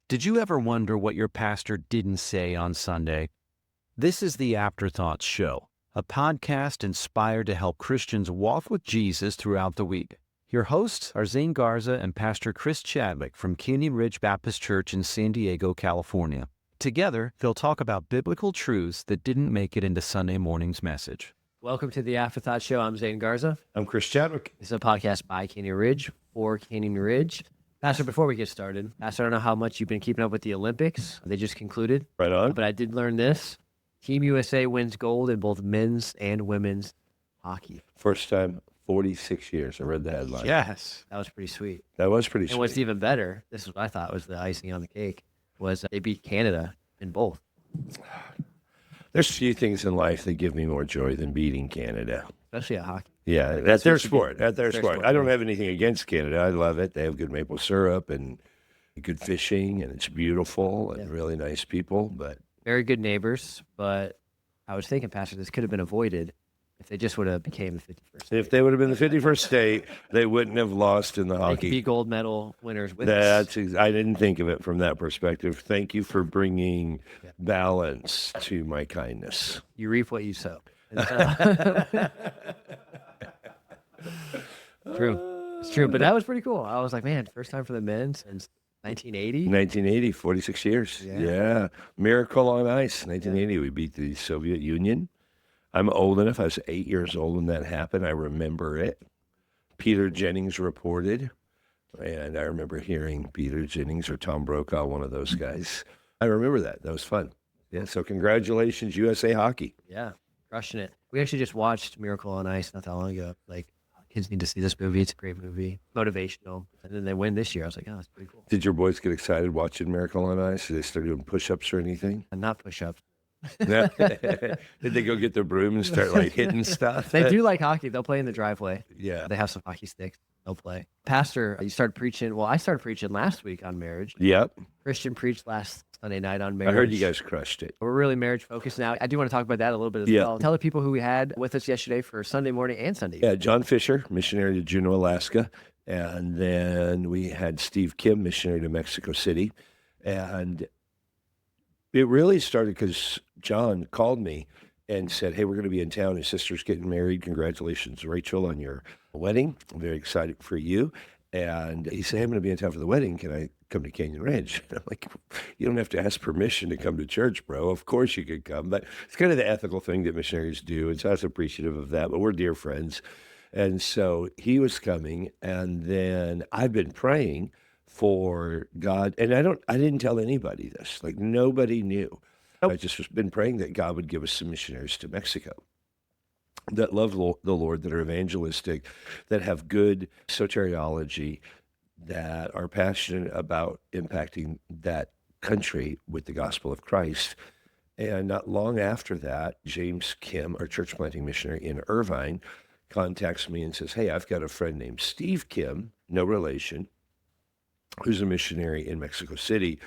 Did you ever wonder what your pastor didn't say on Sunday? This is the Afterthought Show, a podcast inspired to help Christians walk with Jesus throughout the week. Your hosts are Zane Garza and Pastor Chris Chadwick from Canyon Ridge Baptist Church in San Diego, California. Together, they'll talk about biblical truths that didn't make it into Sunday morning's message. Welcome to the Afterthought Show. I'm Zane Garza. I'm Chris Chadwick. This is a podcast by Canyon Ridge for Canyon Ridge. Pastor, before we get started, Pastor, I don't know how much you've been keeping up with the Olympics. They just concluded. Right on. But I did learn this. Team USA wins gold in both men's and women's hockey. First time, 46 years. I read the headline. Yes. That was pretty sweet. That was pretty And sweet. what's even better, this is what I thought was the icing on the cake, was they beat Canada in both. There's few things in life that give me more joy than beating Canada. Especially at hockey. Yeah, that's their sport. That's their Their sport. sport, I don't right. have anything against Canada. I love it. They have good maple syrup and good fishing, and it's beautiful and really nice people. But Very good neighbors, but I was thinking, Pastor, this could have been avoided if they just would have became the 51st state. if they would have been the 51st state, they wouldn't have lost in the They could be hockey. gold medal winners with us. I didn't think of it from that perspective. Thank you for bringing balance to my kindness. You reap what you sow. And so- True. It's true. But that was pretty cool. I was like, man, first time for the men since 1980. 1980, 46 years. Yeah. Yeah. Miracle on Ice. 1980, we beat the Soviet Union. I'm old enough. I was 8 years old when that happened. I remember it. Peter Jennings reported, and I remember hearing Peter Jennings or Tom Brokaw, one of those guys. I remember that. That was fun. Yeah, so congratulations, USA Hockey. Yeah, crushing it. We actually just watched Miracle on Ice not that long ago. Like, kids need to see this movie. It's a great movie, motivational. And then they win this year. I was like, oh, that's pretty cool. Did your boys get excited watching Miracle on Ice? Did they start doing push-ups or anything? And not push-ups. Did they go get their broom and start like hitting stuff? They do like hockey. They'll play in the driveway. Yeah. They have some hockey sticks. They'll play. Pastor, you started preaching. Well, I started preaching last week on marriage. Yep. Christian preached last Sunday night on marriage. I heard you guys crushed it. We're really marriage focused now. I do want to talk about that a little bit as Yeah. well. Tell the people who we had with us yesterday for Sunday morning and Sunday. Yeah, John Fisher, missionary to Juneau, Alaska. And then we had Steve Kim, missionary to Mexico City. And it really started because John called me and said, hey, we're going to be in town. His sister's getting married. Congratulations, Rachel, on your wedding. I'm very excited for you. And he said, hey, I'm going to be in town for the wedding. Can I come to Canyon Ridge? And I'm like, you don't have to ask permission to come to church, bro. Of course you could come. But it's kind of the ethical thing that missionaries do. And so I was appreciative of that. But we're dear friends. And so he was coming. And then I've been praying for God. And I didn't tell anybody this. Like, nobody knew. I just was been praying that God would give us some missionaries to Mexico that love the Lord, that are evangelistic, that have good soteriology, that are passionate about impacting that country with the gospel of Christ. And not long after that, James Kim, our church planting missionary in Irvine, contacts me and says, hey, I've got a friend named Steve Kim, no relation, who's a missionary in Mexico City.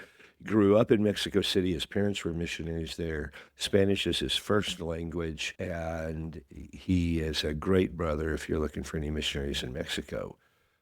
Grew up in Mexico City. His parents were missionaries there. Spanish is his first language, and he is a great brother if you're looking for any missionaries in Mexico.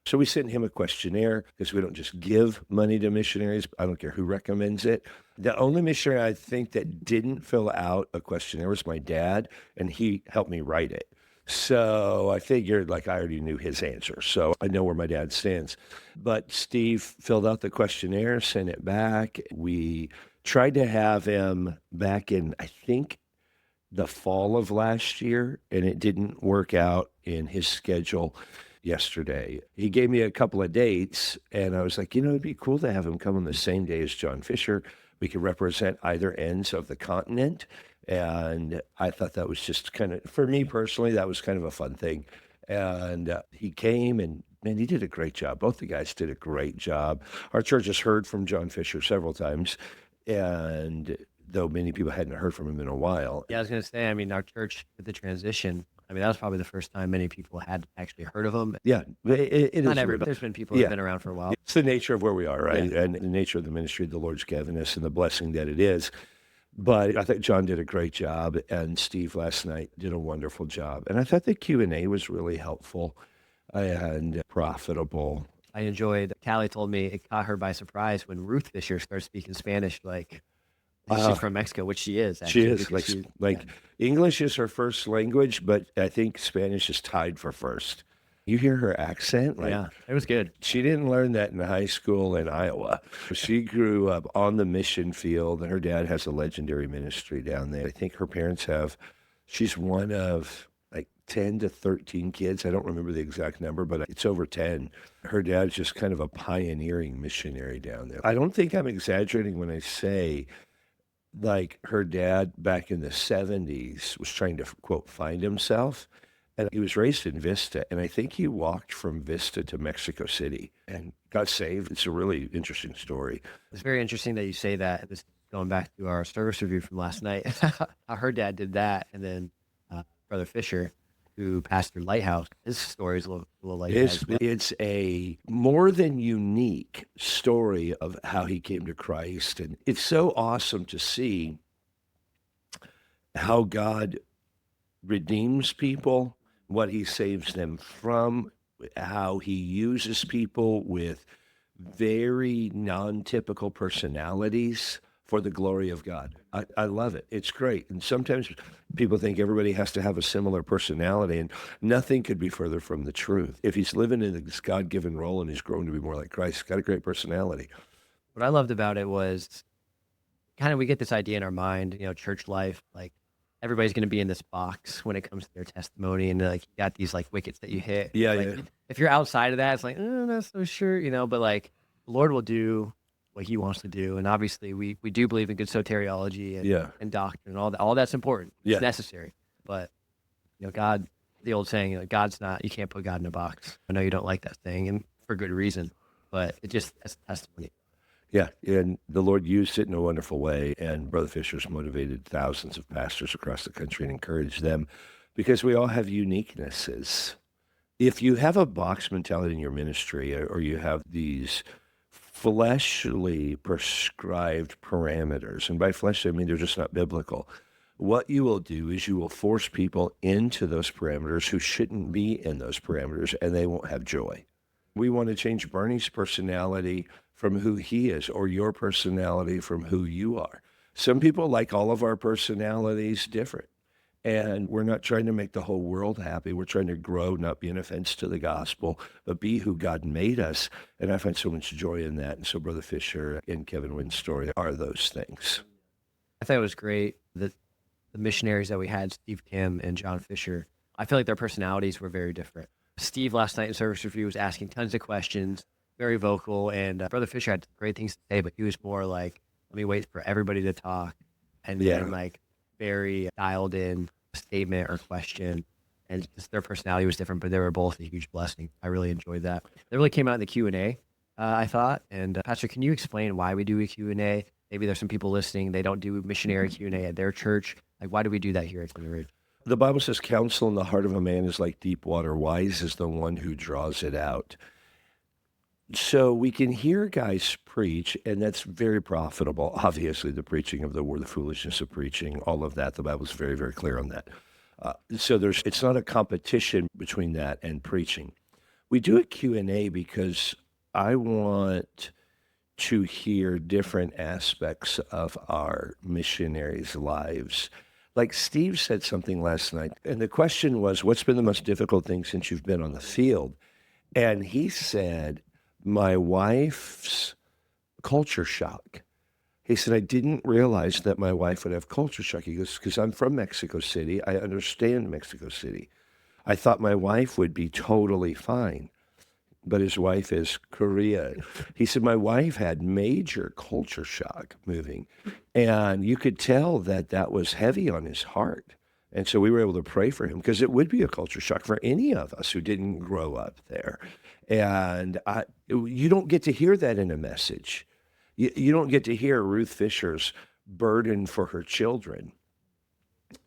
So we sent him a questionnaire because we don't just give money to missionaries. I don't care who recommends it. The only missionary I think that didn't fill out a questionnaire was my dad, and he helped me write it. So I figured, like, I already knew his answer, so I know where my dad stands. But Steve filled out the questionnaire, sent it back. We tried to have him back in, I think, the fall of last year, and it didn't work out in his schedule yesterday. He gave me a couple of dates, and I was like, it'd be cool to have him come on the same day as John Fisher. We could represent either ends of the continent. And I thought that was just kind of, for me personally, that was kind of a fun thing. And he came, and man, he did a great job. Both the guys did a great job. Our church has heard from John Fisher several times, and though many people hadn't heard from him in a while. Yeah, I was going to say, I mean, our church did the transition. I mean, that was probably the first time many people had actually heard of him. Yeah, it is. Not everybody. There's been people who have been around for a while. It's the nature of where we are, right? Yeah. And the nature of the ministry the Lord's given us and the blessing that it is. But I think John did a great job, and Steve last night did a wonderful job. And I thought the Q&A was really helpful and profitable. I enjoyed, Callie told me it caught her by surprise when Ruth Fisher started speaking Spanish, like she's from Mexico, which she is She actually. is because like English is her first language, but I think Spanish is tied for first. You hear her accent, like yeah, it was good. she didn't learn that in high school in Iowa. She grew up on the mission field, and her dad has a legendary ministry down there. I think her parents she's one of like 10 to 13 kids. I don't remember the exact number, but it's over 10. Her dad's just kind of a pioneering missionary down there. I don't think I'm exaggerating when I say, like, her dad back in the 70s was trying to, quote, find himself. And he was raised in Vista, and I think he walked from Vista to Mexico City and got saved. It's a really interesting story. It's very interesting that you say that. This going back to our service review from last night, how her dad did that, and then Brother Fisher, who pastored Lighthouse, his story is a little like that as well. It's a more than unique story of how he came to Christ, and it's so awesome to see how God redeems people, what he saves them from, how he uses people with very non-typical personalities for the glory of God. I love it. It's great. And sometimes people think everybody has to have a similar personality, and nothing could be further from the truth. If he's living in this God-given role and he's grown to be more like Christ, he's got a great personality. What I loved about it was kind of, we get this idea in our mind, church life, like everybody's going to be in this box when it comes to their testimony, and like you got these like wickets that you hit. Yeah, like, yeah. If you're outside of that, it's like, I'm not so sure, but like the Lord will do what he wants to do. And obviously we do believe in good soteriology and doctrine and all that. All that's important. Yeah. It's necessary. But, God, the old saying, God's not, you can't put God in a box. I know you don't like that saying, and for good reason, but that's a testimony. Yeah, and the Lord used it in a wonderful way, and Brother Fisher's motivated thousands of pastors across the country and encouraged them because we all have uniquenesses. If you have a box mentality in your ministry, or you have these fleshly prescribed parameters, and by fleshly I mean they're just not biblical, what you will do is you will force people into those parameters who shouldn't be in those parameters, and they won't have joy. We want to change Bernie's personality from who he is, or your personality from who you are. Some people like all of our personalities different. And we're not trying to make the whole world happy. We're trying to grow, not be an offense to the gospel, but be who God made us. And I find so much joy in that. And so Brother Fisher and Kevin Wynn's story are those things. I thought it was great that the missionaries that we had, Steve Kim and John Fisher, I feel like their personalities were very different. Steve last night in service review was asking tons of questions, very vocal, and Brother Fisher had great things to say, but he was more like, let me wait for everybody to talk, and then like very dialed in statement or question, and just their personality was different, but they were both a huge blessing. I really enjoyed that. They really came out in the Q&A, I thought. And Pastor, can you explain why we do a Q&A? Maybe there's some people listening, they don't do missionary Q&A at their church. Like, why do we do that here at Clamor Ridge? The Bible says counsel in the heart of a man is like deep water. Wise is the one who draws it out. So we can hear guys preach, and that's very profitable. Obviously, the preaching of the word, the foolishness of preaching, all of that, the Bible's very, very clear on that. So it's not a competition between that and preaching. We do a Q&A because I want to hear different aspects of our missionaries' lives. Like Steve said something last night, and the question was, what's been the most difficult thing since you've been on the field? And he said, my wife's culture shock. He said, I didn't realize that my wife would have culture shock. He goes, because I'm from Mexico City. I understand Mexico City. I thought my wife would be totally fine, but his wife is Korean. He said, my wife had major culture shock moving, and you could tell that was heavy on his heart. And so we were able to pray for him because it would be a culture shock for any of us who didn't grow up there. And you don't get to hear that in a message. You don't get to hear Ruth Fisher's burden for her children.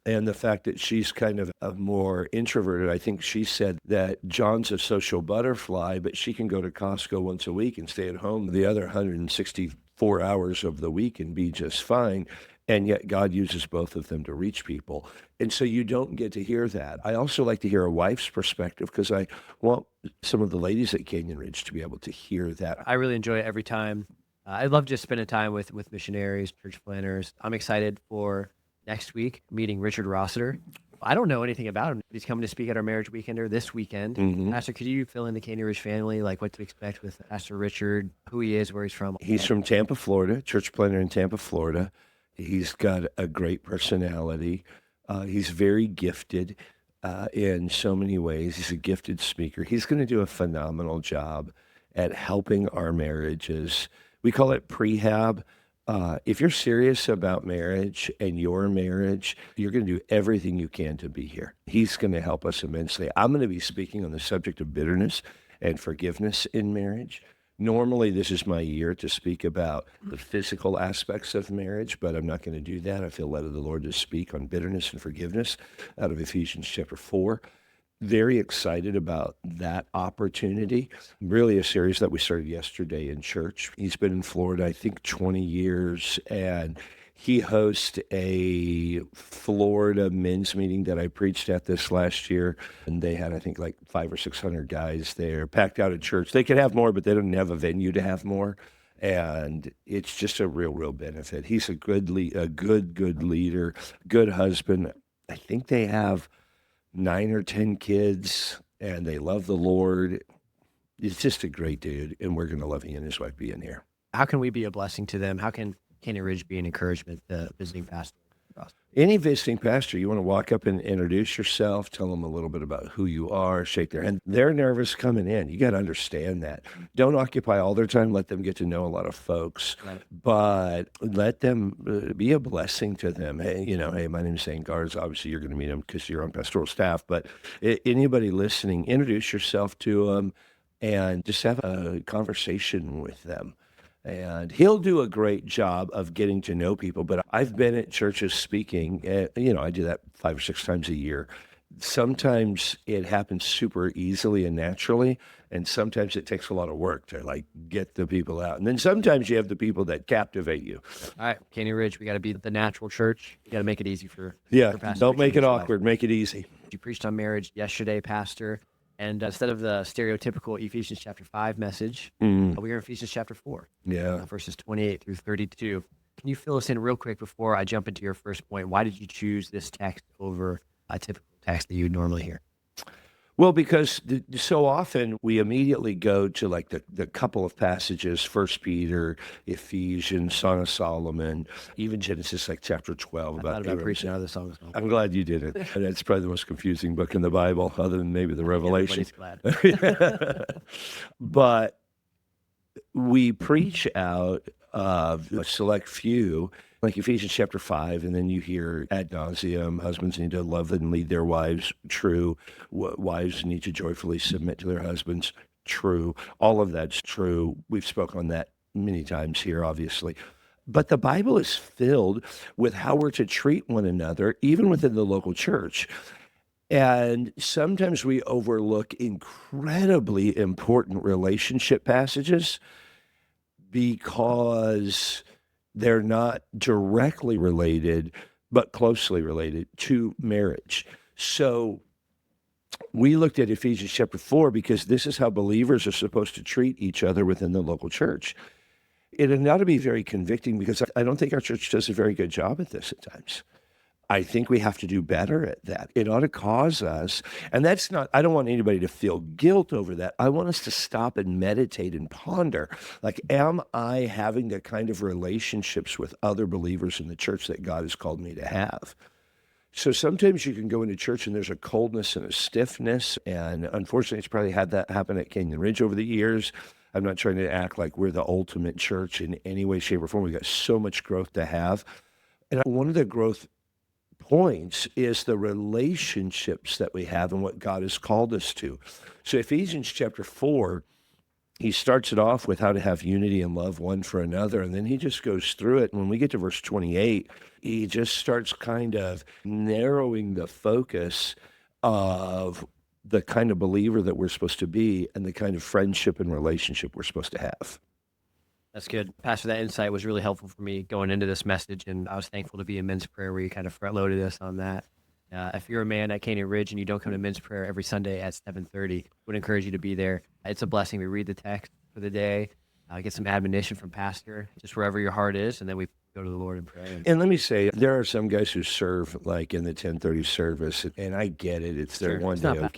And the fact that she's kind of a more introverted. I think she said that John's a social butterfly, but she can go to Costco once a week and stay at home the other 164 hours of the week and be just fine. And yet God uses both of them to reach people. And so you don't get to hear that. I also like to hear a wife's perspective because I want some of the ladies at Canyon Ridge to be able to hear that. I really enjoy it every time. I love just spending time with missionaries, church planners. I'm excited for next week, meeting Richard Rossiter. I don't know anything about him. He's coming to speak at our marriage weekender this weekend. Pastor, could you fill in the Canyon Ridge family, like what to expect with Pastor Richard, who he is, where he's from? He's from Tampa, Florida, church planner in Tampa, Florida. He's got a great personality. He's very gifted in so many ways. He's a gifted speaker. He's going to do a phenomenal job at helping our marriages. We call it prehab. If you're serious about marriage and your marriage, you're going to do everything you can to be here. He's going to help us immensely. I'm going to be speaking on the subject of bitterness and forgiveness in marriage. Normally, this is my year to speak about the physical aspects of marriage, but I'm not going to do that. I feel led of the Lord to speak on bitterness and forgiveness out of Ephesians chapter 4. Very excited about that opportunity. Really a series that we started yesterday in church. He's been in Florida, I think, 20 years, and he hosts a Florida men's meeting that I preached at this last year, and they had, I think, like 500 or 600 guys there, packed out at church. They could have more, but they don't have a venue to have more, and it's just a real benefit. He's a good leader, good husband. I think they have 9 or 10 kids, and they love the Lord. He's just a great dude, and we're going to love he and his wife being here. How can we be a blessing to them? How can Canyon Ridge be an encouragement to visiting pastor? Any visiting pastor, you want to walk up and introduce yourself, tell them a little bit about who you are, shake their hand. They're nervous coming in. You got to understand that. Don't occupy all their time. Let them get to know a lot of folks, Right. But let them be a blessing to them. Hey, hey, my name is Zane Garza. Obviously, you're going to meet them because you're on pastoral staff, but anybody listening, introduce yourself to them and just have a conversation with them. And he'll do a great job of getting to know people. But I've been at churches speaking, I do that 5 or 6 times a year. Sometimes it happens super easily and naturally, and sometimes it takes a lot of work to get the people out. And then sometimes you have the people that captivate you. All right, Canyon Ridge, we got to be the natural church. You got to make it easy for Pastor Don't make Richard it as well. awkward. Make it easy. You preached on marriage yesterday, Pastor. And instead of the stereotypical Ephesians chapter 5 message, we are in Ephesians chapter 4, Yeah. verses 28 through 32. Can you fill us in real quick before I jump into your first point? Why did you choose this text over a typical text that you would normally hear? Well, because so often we immediately go to the couple of passages, 1 Peter, Ephesians, Song of Solomon, even Genesis, chapter 12. I thought about Abraham. preaching out of the Song of Solomon. I'm glad you did it. That's probably the most confusing book in the Bible, other than maybe the Revelation. Everybody's glad. But we preach out of a select few, like Ephesians chapter 5, and then you hear ad nauseum, husbands need to love and lead their wives, true. Wives need to joyfully submit to their husbands, true. All of that's true. We've spoken on that many times here, obviously. But the Bible is filled with how we're to treat one another, even within the local church. And sometimes we overlook incredibly important relationship passages because they're not directly related, but closely related to marriage. So we looked at Ephesians chapter 4 because this is how believers are supposed to treat each other within the local church. It ought to be very convicting because I don't think our church does a very good job at this at times. I think we have to do better at that. It ought to cause us, and that's not, I don't want anybody to feel guilt over that. I want us to stop and meditate and ponder. Am I having the kind of relationships with other believers in the church that God has called me to have? So sometimes you can go into church and there's a coldness and a stiffness, and unfortunately it's probably had that happen at Canyon Ridge over the years. I'm not trying to act like we're the ultimate church in any way, shape, or form. We've got so much growth to have. And one of the growth points is the relationships that we have and what God has called us to. So Ephesians chapter 4, he starts it off with how to have unity and love one for another, and then he just goes through it. And when we get to verse 28, he just starts kind of narrowing the focus of the kind of believer that we're supposed to be and the kind of friendship and relationship we're supposed to have. That's good. Pastor, that insight was really helpful for me going into this message, and I was thankful to be in men's prayer where you kind of front-loaded us on that. If you're a man at Canyon Ridge and you don't come to men's prayer every Sunday at 7:30, would encourage you to be there. It's a blessing. We read the text for the day, get some admonition from Pastor, just wherever your heart is, and then we go to the Lord and pray. And let me say, there are some guys who serve like in the 10:30 service, and I get it. It's their one day.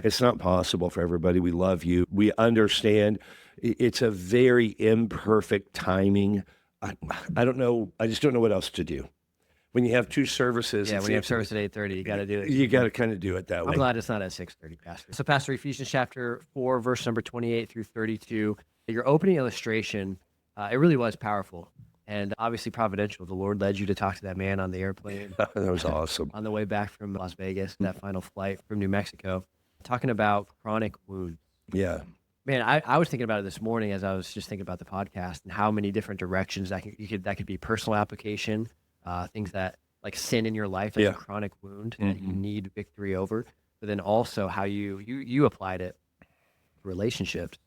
It's not possible for everybody. We love you. We understand. It's a very imperfect timing. I don't know. I just don't know what else to do. When you have two services. Yeah, when you have service at 8:30, you got to do it. You got to kind of do it that way. I'm glad it's not at 6:30, Pastor. So, Pastor, Ephesians chapter 4, verse number 28 through 32, your opening illustration, it really was powerful and obviously providential. The Lord led you to talk to that man on the airplane. That was awesome. On the way back from Las Vegas, that final flight from New Mexico, talking about chronic wounds. Yeah. Man, I was thinking about it this morning as I was just thinking about the podcast and how many different directions that could be personal application, things that like sin in your life, like a chronic wound that you need victory over, but then also how you applied it to relationships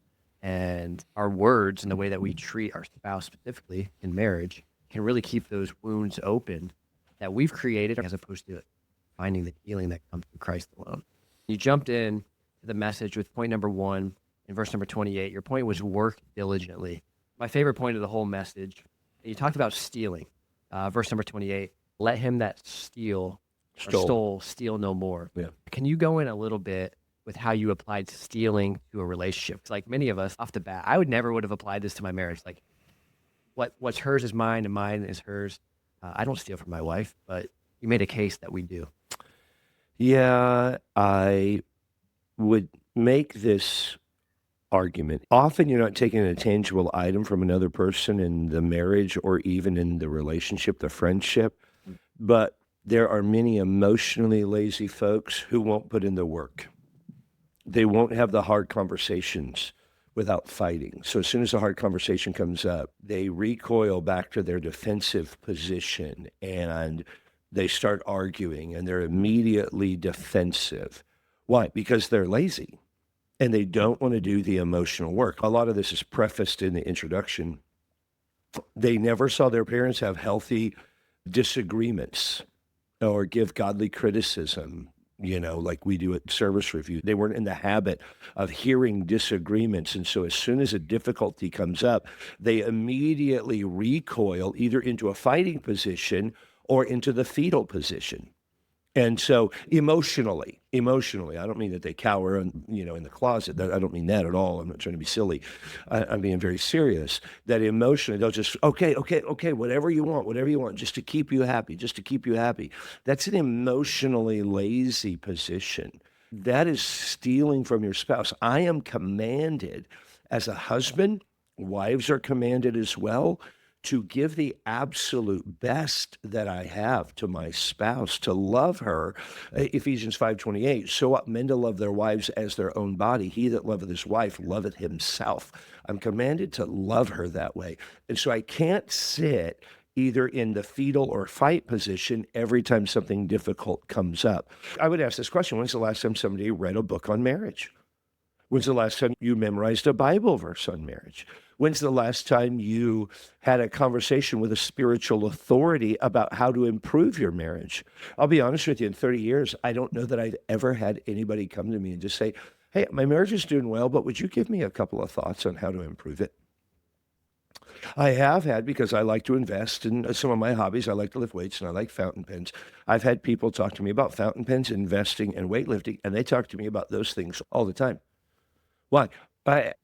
and our words and the way that we treat our spouse specifically in marriage can really keep those wounds open that we've created as opposed to finding the healing that comes from Christ alone. You jumped in to the message with point number 1 in verse number 28. Your point was work diligently. My favorite point of the whole message, you talked about stealing. Verse number 28, let him that stole steal no more. Yeah. Can you go in a little bit with how you applied stealing to a relationship? 'Cause like many of us off the bat, I would have applied this to my marriage. Like what's hers is mine and mine is hers. I don't steal from my wife, but you made a case that we do. Yeah, I would make this argument. Often you're not taking a tangible item from another person in the marriage or even in the relationship, the friendship, but there are many emotionally lazy folks who won't put in the work. They won't have the hard conversations without fighting. So as soon as a hard conversation comes up, they recoil back to their defensive position and they start arguing and they're immediately defensive. Why? Because they're lazy. And they don't want to do the emotional work. A lot of this is prefaced in the introduction. They never saw their parents have healthy disagreements or give godly criticism, like we do at Service Review. They weren't in the habit of hearing disagreements. And so as soon as a difficulty comes up, they immediately recoil either into a fighting position or into the fetal position. And so emotionally, I don't mean that they cower, in the closet. I don't mean that at all. I'm not trying to be silly. I'm being very serious. That emotionally, they'll just, okay, whatever you want, just to keep you happy, That's an emotionally lazy position. That is stealing from your spouse. I am commanded as a husband, wives are commanded as well, to give the absolute best that I have to my spouse, to love her. Ephesians 5:28, so ought men to love their wives as their own body. He that loveth his wife loveth himself. I'm commanded to love her that way. And so I can't sit either in the fetal or fight position every time something difficult comes up. I would ask this question: when's the last time somebody read a book on marriage? When's the last time you memorized a Bible verse on marriage? When's the last time you had a conversation with a spiritual authority about how to improve your marriage? I'll be honest with you, in 30 years, I don't know that I've ever had anybody come to me and just say, hey, my marriage is doing well, but would you give me a couple of thoughts on how to improve it? I have had, because I like to invest in some of my hobbies. I like to lift weights and I like fountain pens. I've had people talk to me about fountain pens, investing, and weightlifting, and they talk to me about those things all the time. Why?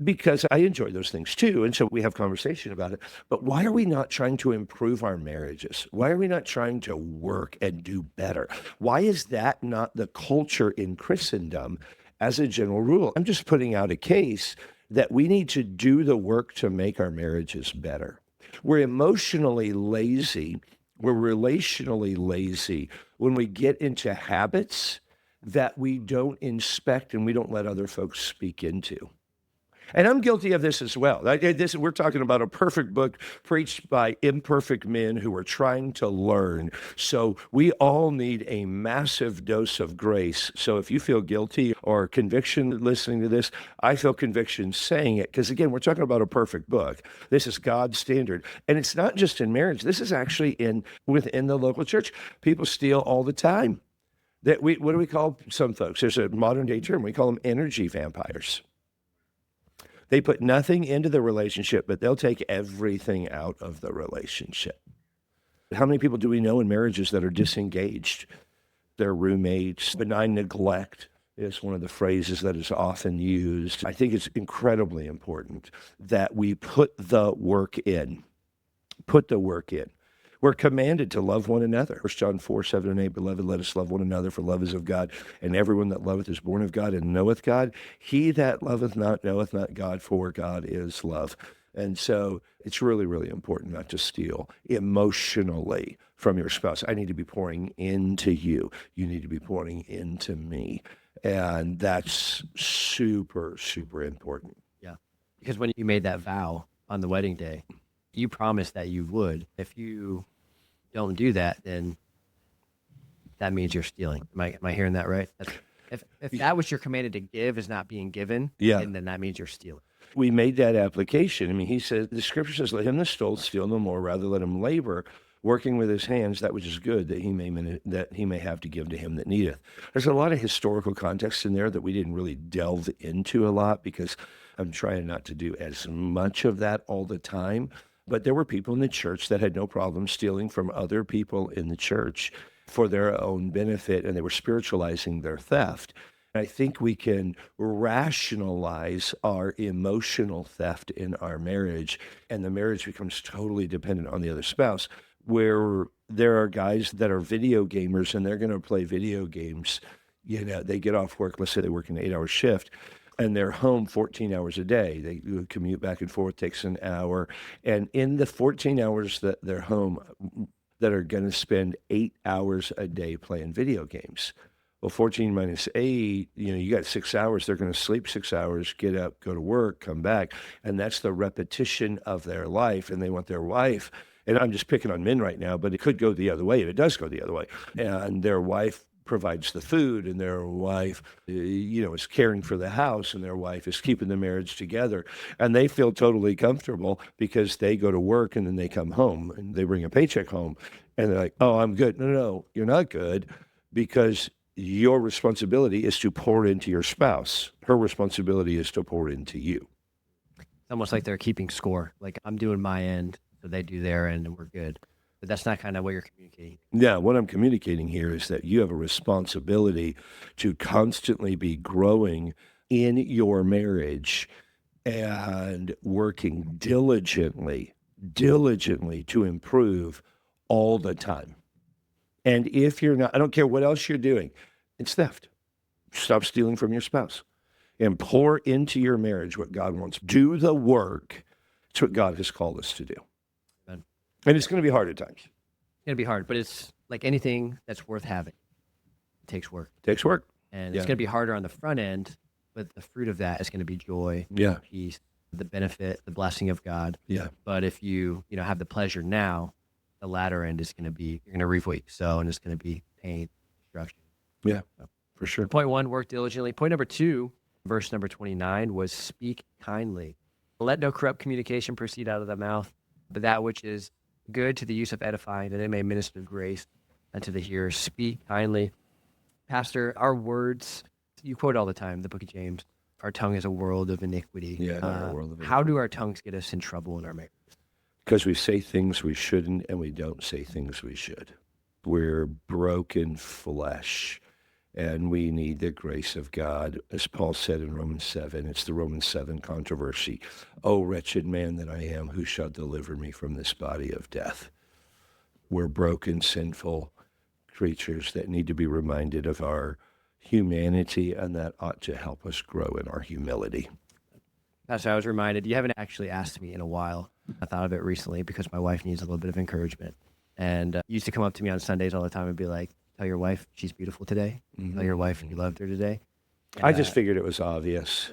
Because I enjoy those things too, and so we have conversation about it. But why are we not trying to improve our marriages? Why are we not trying to work and do better? Why is that not the culture in Christendom as a general rule? I'm just putting out a case that we need to do the work to make our marriages better. We're emotionally lazy. We're relationally lazy when we get into habits that we don't inspect and we don't let other folks speak into. And I'm guilty of this as well. We're talking about a perfect book preached by imperfect men who are trying to learn. So we all need a massive dose of grace. So if you feel guilty or conviction listening to this, I feel conviction saying it. Because again, we're talking about a perfect book. This is God's standard. And it's not just in marriage. This is actually within the local church. People steal all the time. What do we call some folks? There's a modern day term. We call them energy vampires. They put nothing into the relationship, but they'll take everything out of the relationship. How many people do we know in marriages that are disengaged? Their roommates. Benign neglect is one of the phrases that is often used. I think it's incredibly important that we put the work in. Put the work in. We're commanded to love one another. 1 John 4:7-8, beloved, let us love one another, for love is of God, and everyone that loveth is born of God and knoweth God. He that loveth not knoweth not God, for God is love. And so it's really, really important not to steal emotionally from your spouse. I need to be pouring into you. You need to be pouring into me. And that's super, super important. Yeah. Because when you made that vow on the wedding day, you promised that you would. If you don't do that, then that means you're stealing. Am I hearing that right? If that which you're commanded to give is not being given, then that means you're stealing. We made that application. I mean, he said, the scripture says, let him that stole steal no more, rather let him labor, working with his hands that which is good, that he may have to give to him that needeth. There's a lot of historical context in there that we didn't really delve into a lot, because I'm trying not to do as much of that all the time. But there were people in the church that had no problem stealing from other people in the church for their own benefit, and they were spiritualizing their theft. I think we can rationalize our emotional theft in our marriage, and the marriage becomes totally dependent on the other spouse, where there are guys that are video gamers, and they're going to play video games. You know, they get off work, let's say they work an 8-hour shift, and they're home 14 hours a day. They commute back and forth, takes an hour. And in the 14 hours that they're home, that are going to spend 8 hours a day playing video games. Well, 14 minus 8, you got 6 hours. They're going to sleep 6 hours, get up, go to work, come back. And that's the repetition of their life. And they want their wife, and I'm just picking on men right now, but it could go the other way. And it does go the other way. And their wife provides the food, and their wife, is caring for the house, and their wife is keeping the marriage together. And they feel totally comfortable because they go to work and then they come home and they bring a paycheck home, and they're like, oh, I'm good. No, you're not good, because your responsibility is to pour into your spouse. Her responsibility is to pour into you. It's almost like they're keeping score. Like, I'm doing my end, so they do their end, and we're good. But that's not kind of what you're communicating. Yeah, what I'm communicating here is that you have a responsibility to constantly be growing in your marriage and working diligently to improve all the time. And if you're not, I don't care what else you're doing, it's theft. Stop stealing from your spouse and pour into your marriage what God wants. Do the work. It's what God has called us to do. And it's going to be hard at times. It's going to be hard, but it's like anything that's worth having. It takes work. It takes work. And it's going to be harder on the front end, but the fruit of that is going to be joy, peace, the benefit, the blessing of God. Yeah. But if you have the pleasure now, the latter end is going to be, you're going to reap what you sow, and it's going to be pain, destruction. Yeah, for sure. Point 1, work diligently. Point number 2, verse number 29, was speak kindly. Let no corrupt communication proceed out of the mouth, but that which is good to the use of edifying, that it may minister grace unto the hearer. Speak kindly. Pastor, our words, you quote all the time, the book of James, our tongue is a world of iniquity. Yeah, a world of iniquity. How do our tongues get us in trouble in our marriage? Because we say things we shouldn't, and we don't say things we should. We're broken flesh, and we need the grace of God. As Paul said in Romans 7, it's the Romans 7 controversy. Oh, wretched man that I am, who shall deliver me from this body of death? We're broken, sinful creatures that need to be reminded of our humanity, and that ought to help us grow in our humility. Pastor, I was reminded, you haven't actually asked me in a while. I thought of it recently because my wife needs a little bit of encouragement. And you used to come up to me on Sundays all the time and be like, tell your wife she's beautiful today. Mm-hmm. Tell your wife you loved her today. I just figured it was obvious.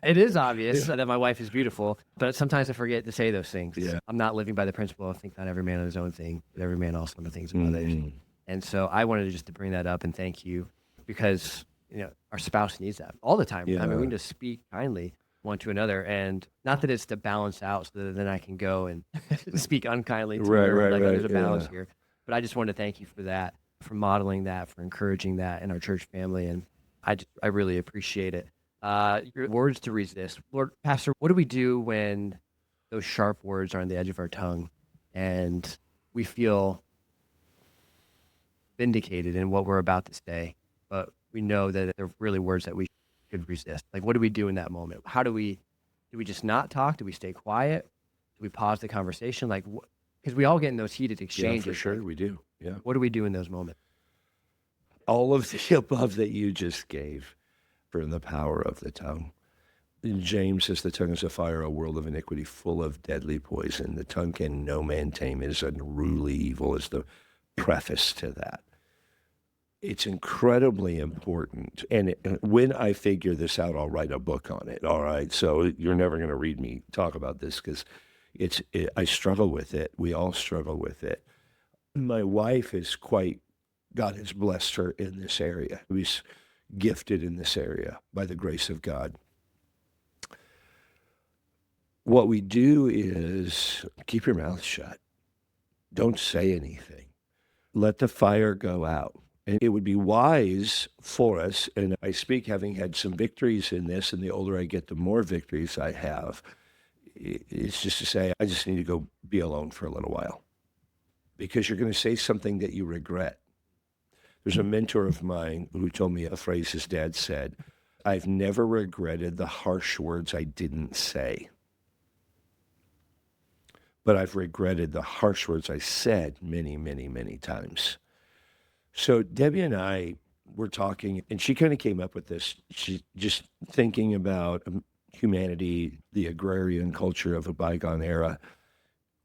It is obvious that my wife is beautiful, but sometimes I forget to say those things. Yeah. I'm not living by the principle of think not every man on his own thing, but every man also on the things of others. Mhm. And so I wanted just to bring that up and thank you because, our spouse needs that all the time. I mean, we Yeah. can just speak kindly one to another, and not that it's to balance out so that then I can go and speak unkindly to Right, her. right, Like, oh, there's a right, balance yeah. here. But I just want to thank you for that, for modeling that, for encouraging that in our church family, and I really appreciate it. Your words to resist, Lord, Pastor. What do we do when those sharp words are on the edge of our tongue, and we feel vindicated in what we're about to say, but we know that they're really words that we could resist? Like, what do we do in that moment? How do we just not talk? Do we stay quiet? Do we pause the conversation? Like, because we all get in those heated Yeah, exchanges. for sure Like, we do. Yeah. what do we do in those moments? All of the above that you just gave from the power of the tongue. James says the tongue is a fire, a world of iniquity, full of deadly poison. The tongue can no man tame. It is unruly evil is the preface to that. It's incredibly important. And when I figure this out, I'll write a book on it. All right. So you're never going to read me talk about this because I struggle with it. We all struggle with it. My wife is God has blessed her in this area. She's gifted in this area by the grace of God. What we do is keep your mouth shut. Don't say anything. Let the fire go out. And it would be wise for us, and I speak having had some victories in this, and the older I get, the more victories I have. It's just to say, I just need to go be alone for a little while because you're going to say something that you regret. There's a mentor of mine who told me a phrase his dad said, I've never regretted the harsh words I didn't say, but I've regretted the harsh words I said many, many, many times. So Debbie and I were talking, and she kind of came up with this. She just thinking about humanity, the agrarian culture of a bygone era,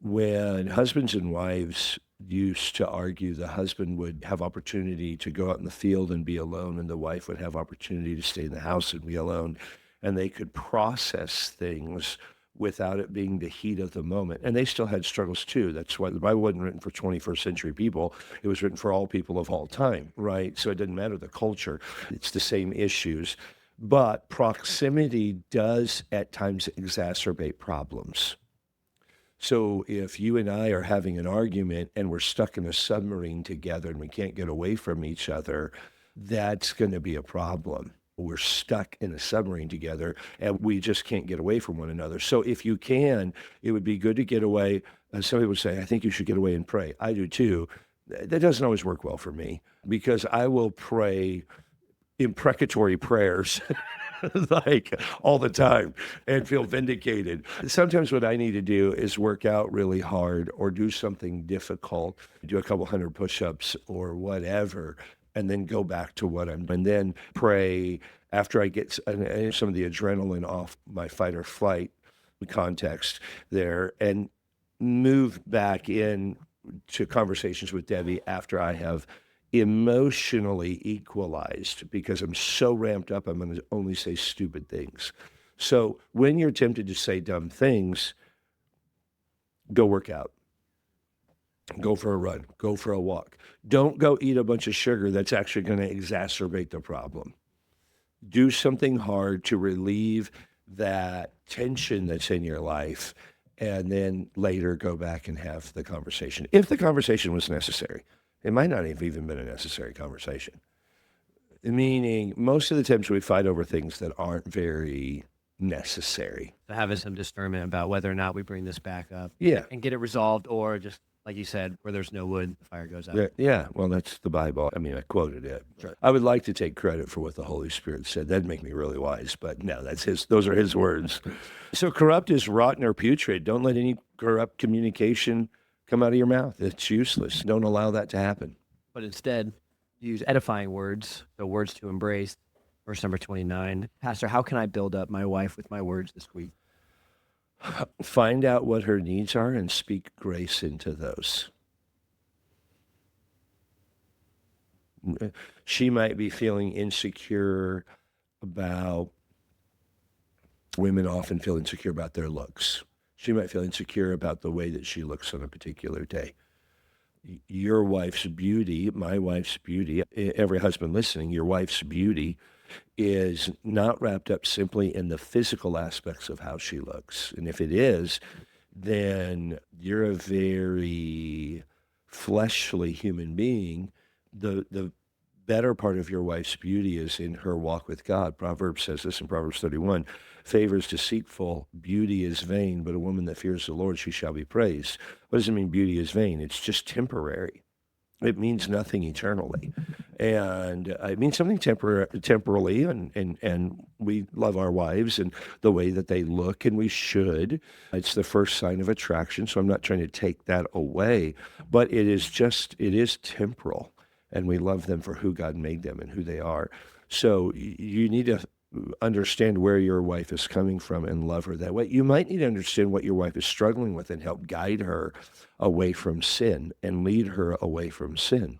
when husbands and wives used to argue, the husband would have opportunity to go out in the field and be alone, and the wife would have opportunity to stay in the house and be alone, and they could process things without it being the heat of the moment. And they still had struggles too. That's why the Bible wasn't written for 21st century people. It was written for all people of all time, right? So it didn't matter the culture. It's the same issues. But proximity does at times exacerbate problems. So if you and I are having an argument and we're stuck in a submarine together and we can't get away from each other, that's going to be a problem. We're stuck in a submarine together and we just can't get away from one another. So if you can, it would be good to get away. Some people say, I think you should get away and pray. I do too. That doesn't always work well for me because I will pray imprecatory prayers like all the time and feel vindicated. Sometimes what I need to do is work out really hard or do something difficult, do a couple hundred push-ups or whatever, and then go back to and then pray after I get some of the adrenaline off my fight or flight context there and move back in to conversations with Debbie after I have emotionally equalized because I'm so ramped up, I'm going to only say stupid things. So when you're tempted to say dumb things, go work out. Go for a run. Go for a walk. Don't go eat a bunch of sugar that's actually going to exacerbate the problem. Do something hard to relieve that tension that's in your life, and then later go back and have the conversation. If the conversation was necessary. It might not have even been a necessary conversation. Meaning, most of the times we fight over things that aren't very necessary. So having some discernment about whether or not we bring this back up Yeah. and get it resolved, or just, like you said, where there's no wood, the fire goes out. Yeah, well, that's the Bible. I mean, I quoted it. Sure. I would like to take credit for what the Holy Spirit said. That'd make me really wise, but no, those are his words. So corrupt is rotten or putrid. Don't let any corrupt communication come out of your mouth. It's useless. Don't allow that to happen. But instead, use edifying words, so words to embrace. Verse number 29. Pastor, how can I build up my wife with my words this week? Find out what her needs are and speak grace into those. She might be feeling insecure about, women often feel insecure about their looks. She might feel insecure about the way that she looks on a particular day. Your wife's beauty, my wife's beauty, every husband listening, your wife's beauty is not wrapped up simply in the physical aspects of how she looks. And if it is, then you're a very fleshly human being. The better part of your wife's beauty is in her walk with God. Proverbs says this in Proverbs 31, favor is deceitful, beauty is vain, but a woman that fears the Lord, she shall be praised. What does it mean beauty is vain? It's just temporary. It means nothing eternally. And it means something temporally, and we love our wives and the way that they look, and we should. It's the first sign of attraction, so I'm not trying to take that away, but it is temporal, and we love them for who God made them and who they are. So you need to understand where your wife is coming from and love her that way. You might need to understand what your wife is struggling with and help guide her away from sin and lead her away from sin.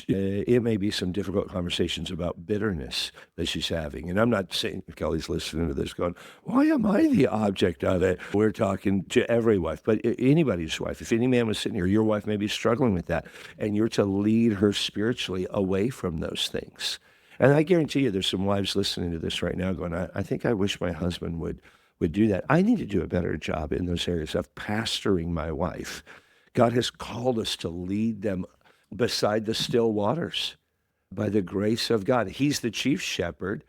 It may be some difficult conversations about bitterness that she's having. And I'm not saying Kelly's listening to this going, why am I the object of it? We're talking to every wife, but anybody's wife. If any man was sitting here, your wife may be struggling with that. And you're to lead her spiritually away from those things. And I guarantee you there's some wives listening to this right now going, I think I wish my husband would do that. I need to do a better job in those areas of pastoring my wife. God has called us to lead them beside the still waters by the grace of God. He's the chief shepherd.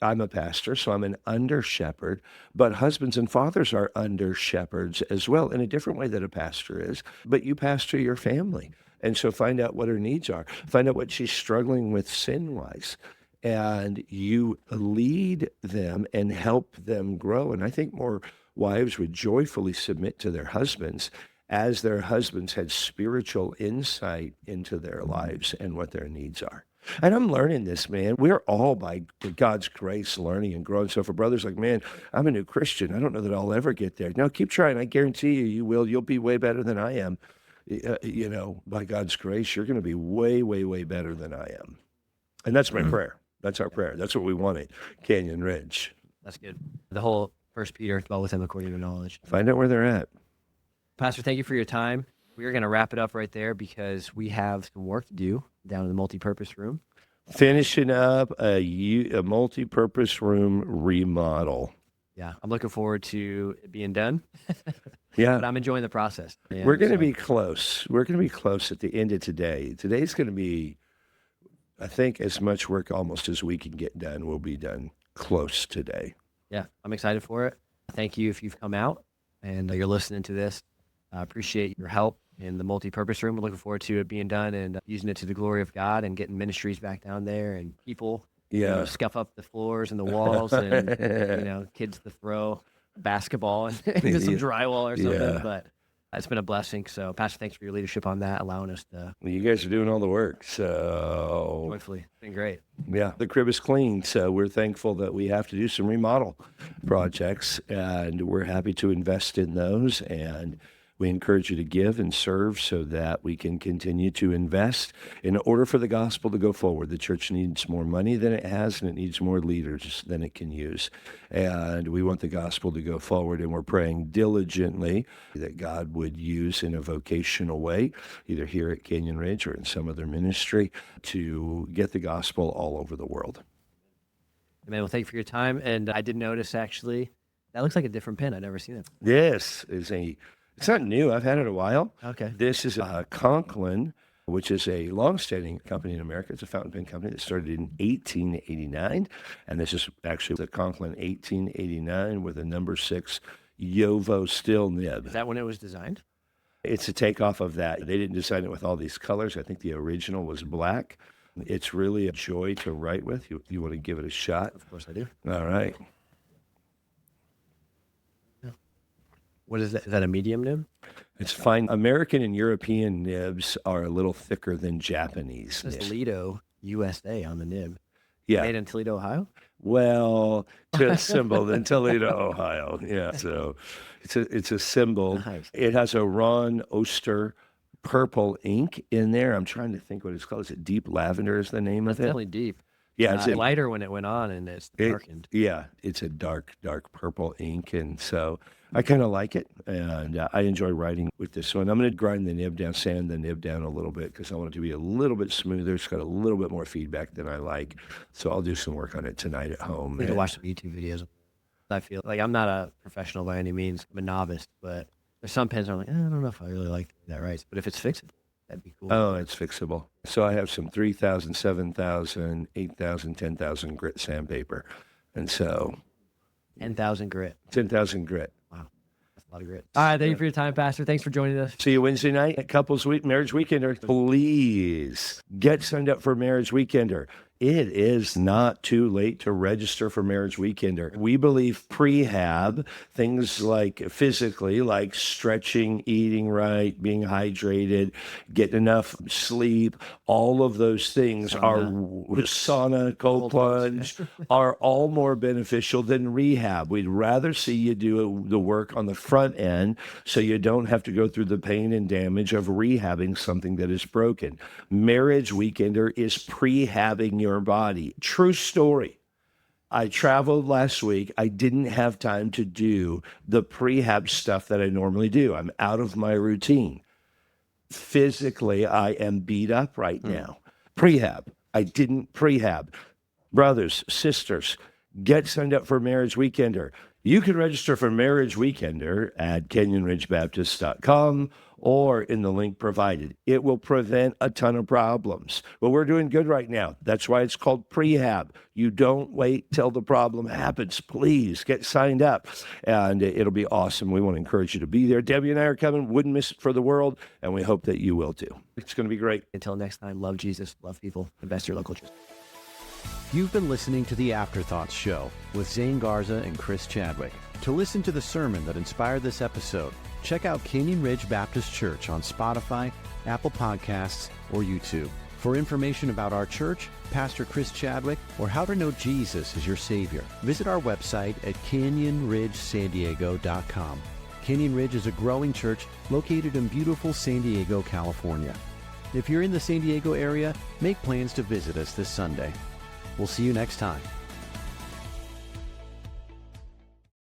I'm a pastor, so I'm an under shepherd, but husbands and fathers are under shepherds as well in a different way that a pastor is, but you pastor your family. And so find out what her needs are. Find out what she's struggling with sin-wise. And you lead them and help them grow. And I think more wives would joyfully submit to their husbands as their husbands had spiritual insight into their lives and what their needs are. And I'm learning this, man. We're all, by God's grace, learning and growing. So for brothers like, man, I'm a new Christian. I don't know that I'll ever get there. No, keep trying. I guarantee you, you will. You'll be way better than I am. By God's grace, you're going to be way, way, way better than I am. And that's my prayer. That's our prayer. That's what we want at Canyon Ridge. That's good. The whole 1 Peter, dwell with them according to knowledge. Find out where they're at. Pastor, thank you for your time. We are going to wrap it up right there because we have some work to do down in the multipurpose room. Finishing up a multipurpose room remodel. Yeah, I'm looking forward to it being done. Yeah. But I'm enjoying the process. We're going to be close. We're going to be close at the end of today. Today's going to be, I think, as much work almost as we can get done will be done close today. Yeah, I'm excited for it. Thank you if you've come out and you're listening to this. I appreciate your help in the multipurpose room. We're looking forward to it being done and using it to the glory of God and getting ministries back down there and people scuff up the floors and the walls and kids to throw basketball and into some drywall or something. Yeah. But it's been a blessing. So, Pastor, thanks for your leadership on that, allowing us to. Well, you guys are doing all the work, so Joyfully, it's been great. Yeah, the crib is clean, so we're thankful that we have to do some remodel projects, and we're happy to invest in those. And we encourage you to give and serve so that we can continue to invest in order for the gospel to go forward. The church needs more money than it has, and it needs more leaders than it can use. And we want the gospel to go forward, and we're praying diligently that God would use in a vocational way, either here at Canyon Ridge or in some other ministry, to get the gospel all over the world. Amen. Well, thank you for your time. And I did notice, actually, that looks like a different pen. I've never seen it. This is it's not new. I've had it a while. Okay. This is a Conklin, which is a long-standing company in America. It's a fountain pen company that started in 1889. And this is actually the Conklin 1889 with a number 6 Yovo steel nib. Is that when it was designed? It's a takeoff of that. They didn't design it with all these colors. I think the original was black. It's really a joy to write with. You want to give it a shot? Of course I do. All right. What is that? Is that a medium nib? It's fine. American and European nibs are a little thicker than Japanese It says nibs. Toledo, USA on the nib. Yeah. Made in Toledo, Ohio? Well, to a symbol in Toledo, Ohio. Yeah. So it's a symbol. Nice. It has a Ron Oster purple ink in there. I'm trying to think what it's called. Is it deep lavender is the name It's of it? definitely deep. Yeah, it's Lighter when it went on, and it's darkened. yeah, it's a dark purple ink, and so I kind of like it, and I enjoy writing with this one. I'm going to grind the nib down, sand the nib down a little bit because I want it to be a little bit smoother. It's got a little bit more feedback than I like, so I'll do some work on it tonight at home. I need to watch some YouTube videos. I feel like I'm not a professional by any means. I'm a novice, but there's some pens I'm like, I don't know if I really like that right. But if it's fixable, that'd be cool. Oh, it's fixable. So I have some 3,000, 7,000, 8,000, 10,000 grit sandpaper, and so 10,000 grit. 10,000 grit. Wow, that's a lot of grit. All right, thank you for your time, Pastor. Thanks for joining us. See you Wednesday night at Couples Week, Marriage Weekender. Please get signed up for Marriage Weekender. It is not too late to register for Marriage Weekender. We believe prehab, things like physically, like stretching, eating right, being hydrated, getting enough sleep, all of those things are sauna, cold plunge, are all more beneficial than rehab. We'd rather see you do the work on the front end so you don't have to go through the pain and damage of rehabbing something that is broken. Marriage Weekender is prehabbing your body. True story. I traveled last week. I didn't have time to do the prehab stuff that I normally do. I'm out of my routine. Physically, I am beat up right now. Prehab. I didn't prehab. Brothers, sisters, get signed up for Marriage Weekender. You can register for Marriage Weekender at CanyonRidgeBaptist.com or in the link provided. It will prevent a ton of problems. But we're doing good right now. That's why it's called prehab. You don't wait till the problem happens. Please get signed up, and it'll be awesome. We want to encourage you to be there. Debbie and I are coming. Wouldn't miss it for the world, and we hope that you will too. It's going to be great. Until next time, love Jesus, love people, invest your local church. You've been listening to the Afterthought Show with Zane Garza and Chris Chadwick. To listen to the sermon that inspired this episode, check out Canyon Ridge Baptist Church on Spotify, Apple Podcasts, or YouTube. For information about our church, Pastor Chris Chadwick, or how to know Jesus as your Savior, visit our website at canyonridgesandiego.com. Canyon Ridge is a growing church located in beautiful San Diego, California. If you're in the San Diego area, make plans to visit us this Sunday. We'll see you next time.